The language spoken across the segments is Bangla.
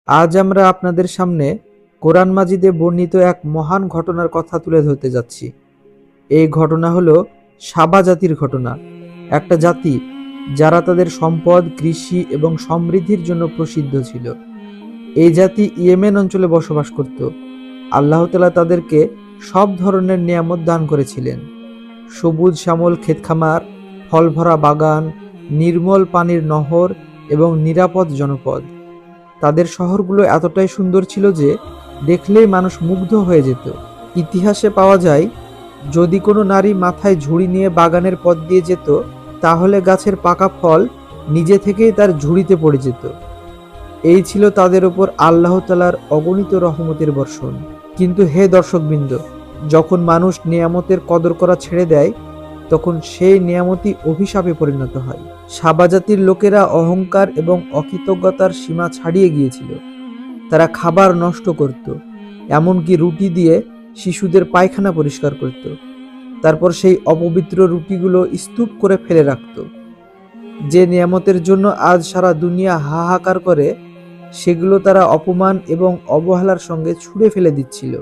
আজ আমরা আপনাদের সামনে কোরআন মাজিদে বর্ণিত এক মহান ঘটনার কথা তুলে ধরতে যাচ্ছি। এই ঘটনা হলো সাবা জাতির ঘটনা। একটা জাতি যারা তাদের সম্পদ, কৃষি এবং সমৃদ্ধির জন্য প্রসিদ্ধ ছিল। এই জাতি ইয়েমেন অঞ্চলে বসবাস করত। আল্লাহ তাআলা তাদেরকে সব ধরনের নিয়ামত দান করেছিলেন। সবুজ শ্যামল ক্ষেতখামার, ফল ভরা বাগান, নির্মল পানির নহর এবং নিরাপদ জনপদ। তাদের শহরগুলো এতটাই সুন্দর ছিল যে দেখলেই মানুষ মুগ্ধ হয়ে যেত। ইতিহাসে পাওয়া যায়, যদি কোনো নারী মাথায় ঝুড়ি নিয়ে বাগানের পথ দিয়ে যেত, তাহলে গাছের পাকা ফল নিজে থেকেই তার ঝুড়িতে পড়ে যেত। এই ছিল তাদের উপর আল্লাহ তাআলার অগণিত রহমতের বর্ষণ। কিন্তু হে দর্শকবৃন্দ, যখন মানুষ নিয়ামতের কদর করা ছেড়ে দেয়, তখন সেই নিয়ামতই অভিশাপে পরিণত হয়। সাবা জাতির লোকেরা অহংকার এবং অকৃতজ্ঞতার সীমা ছাড়িয়ে গিয়েছিল। তারা খাবার নষ্ট করত, এমনকি রুটি দিয়ে শিশুদের পায়খানা পরিষ্কার করত। তারপর সেই অপবিত্র রুটিগুলো স্তূপ করে ফেলে রাখত। যে নিয়ামতের জন্য আজ সারা দুনিয়া হাহাকার করে, সেগুলো তারা অপমান এবং অবহেলার সঙ্গে ছুঁড়ে ফেলে দিচ্ছিল।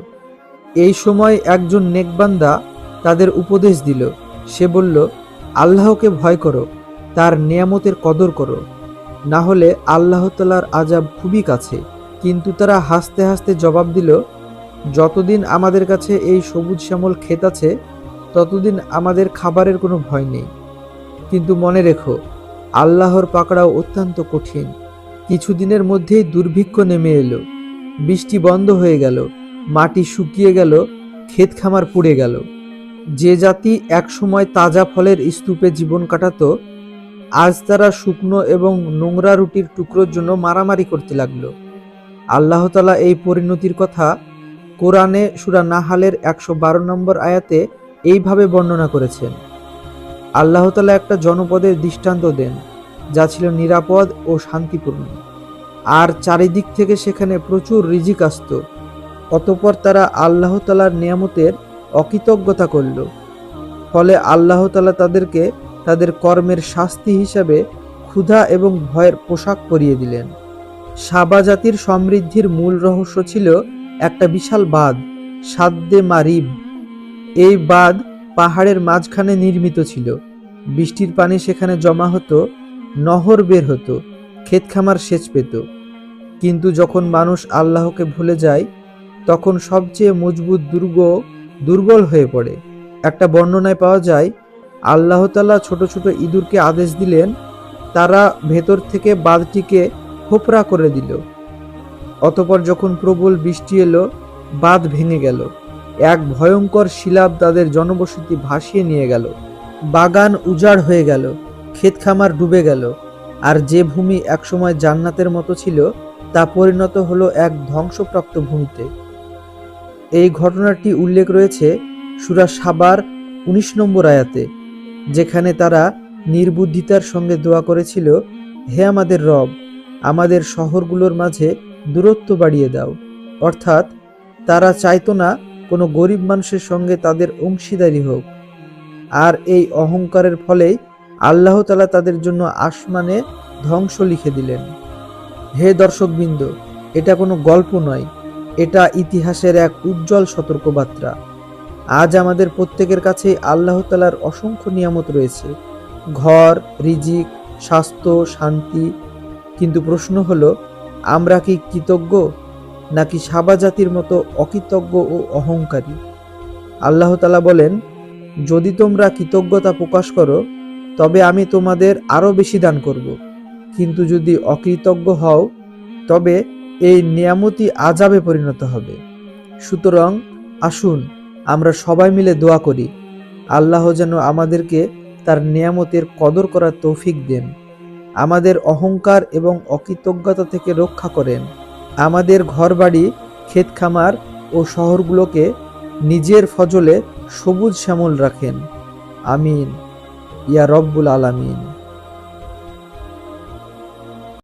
এই সময় একজন নেকবান্দা তাদের উপদেশ দিল। সে বলল, আল্লাহকে ভয় করো, তার নিয়ামতের কদর করো, না হলে আল্লাহ তাআলার আযাব খুবই কাছে। কিন্তু তারা হাসতে হাসতে জবাব দিল, যতদিন আমাদের কাছে এই সবুজ শ্যামল ক্ষেত আছে, ততদিন আমাদের খাবারের কোনো ভয় নেই। কিন্তু মনে রেখো, আল্লাহর পাকড়াও অত্যন্ত কঠিন। কিছুদিনের মধ্যেই দুর্ভিক্ষ নেমে এলো, বৃষ্টি বন্ধ হয়ে গেল, মাটি শুকিয়ে গেল, ক্ষেত খামার পুড়ে গেল। যে জাতি একসময় তাজা ফলের স্তূপে জীবন কাটাতো, আজ তারা শুকনো এবং নোংরা রুটির টুকরোর জন্য মারামারি করতে লাগলো। আল্লাহ তাআলা এই পরিণতির কথা কোরআনে সূরা নাহালের 112 নম্বর আয়াতে এইভাবে বর্ণনা করেছেন। আল্লাহ তাআলা একটা জনপদের দৃষ্টান্ত দেন, যা ছিল নিরাপদ ও শান্তিপূর্ণ, আর চারিদিক থেকে সেখানে প্রচুর রিজিক আসত। অতঃপর তারা আল্লাহ তাআলার নিয়ামতের অকৃতজ্ঞতা করল। ফলে আল্লাহ তাআলা তাদেরকে তাদের কর্মের শাস্তি হিসাবে ক্ষুধা এবং ভয়ের পোশাক পরিয়ে দিলেন। সাবা জাতির সমৃদ্ধির মূল রহস্য ছিল একটা বিশাল বাঁধ, সাদ্দে মারিব। এই বাঁধ পাহাড়ের মাঝখানে নির্মিত ছিল। বৃষ্টির পানি সেখানে জমা হতো, নহর বের হতো, ক্ষেতখামার সেচ পেত। কিন্তু যখন মানুষ আল্লাহকে ভুলে যায়, তখন সবচেয়ে মজবুত দুর্গ দুর্বল হয়ে পড়ে। একটা বর্ণনায় পাওয়া যায়, আল্লাহ তাআলা ছোট ছোট ইঁদুরকে আদেশ দিলেন, তারা ভেতর থেকে বাঁধটিকে খোপরা করে দিল। অতঃপর যখন প্রবল বৃষ্টি এলো, বাঁধ ভেঙে গেল। এক ভয়ঙ্কর শিলাব তাদের জনবসতি ভাসিয়ে নিয়ে গেল। বাগান উজাড় হয়ে গেল, ক্ষেত খামার ডুবে গেল, আর যে ভূমি একসময় জান্নাতের মতো ছিল, তা পরিণত হলো এক ধ্বংসপ্রাপ্ত ভূমিতে। এই ঘটনাটি উল্লেখ রয়েছে সূরা সাবার 19 নম্বর আয়াতে, যেখানে তারা নির্বুদ্ধিতার সঙ্গে দোয়া করেছিল, হে আমাদের রব, আমাদের শহরগুলোর মাঝে দূরত্ব বাড়িয়ে দাও। অর্থাৎ তারা চাইতো না কোনো গরিব মানুষের সঙ্গে তাদের অংশীদারি হোক। আর এই অহংকারের ফলেই আল্লাহ তাআলা তাদের জন্য আসমানে ধ্বংস লিখে দিলেন। হে দর্শকবৃন্দ, এটা কোনো গল্প নয়, এটা ইতিহাসের এক উজ্জ্বল সতর্কবার্তা। আজ আমাদের প্রত্যেকের কাছেই আল্লাহ তাআলার অসংখ্য নিয়ামত রয়েছে, ঘর, রিজিক, স্বাস্থ্য, শান্তি। কিন্তু প্রশ্ন হলো, আমরা কি কৃতজ্ঞ, নাকি সাবা জাতির মতো অকৃতজ্ঞ ও অহংকারী? আল্লাহ তাআলা বলেন, যদি তোমরা কৃতজ্ঞতা প্রকাশ করো, তবে আমি তোমাদের আরো বেশি দান করব। কিন্তু যদি অকৃতজ্ঞ হও, তবে এই নিয়ামতই আযাবে পরিণত হবে। সুতরাং আসুন আমরা সবাই মিলে দোয়া করি, আল্লাহ যেন আমাদেরকে তার নিয়ামতের কদর করার তৌফিক দেন, আমাদের অহংকার এবং অকৃতজ্ঞতা থেকে রক্ষা করেন, আমাদের ঘরবাড়ি, ক্ষেত খামার ও শহরগুলোকে নিজের ফজলে সবুজ শ্যামল রাখেন। আমিন ইয়া রব্বুল আলামিন।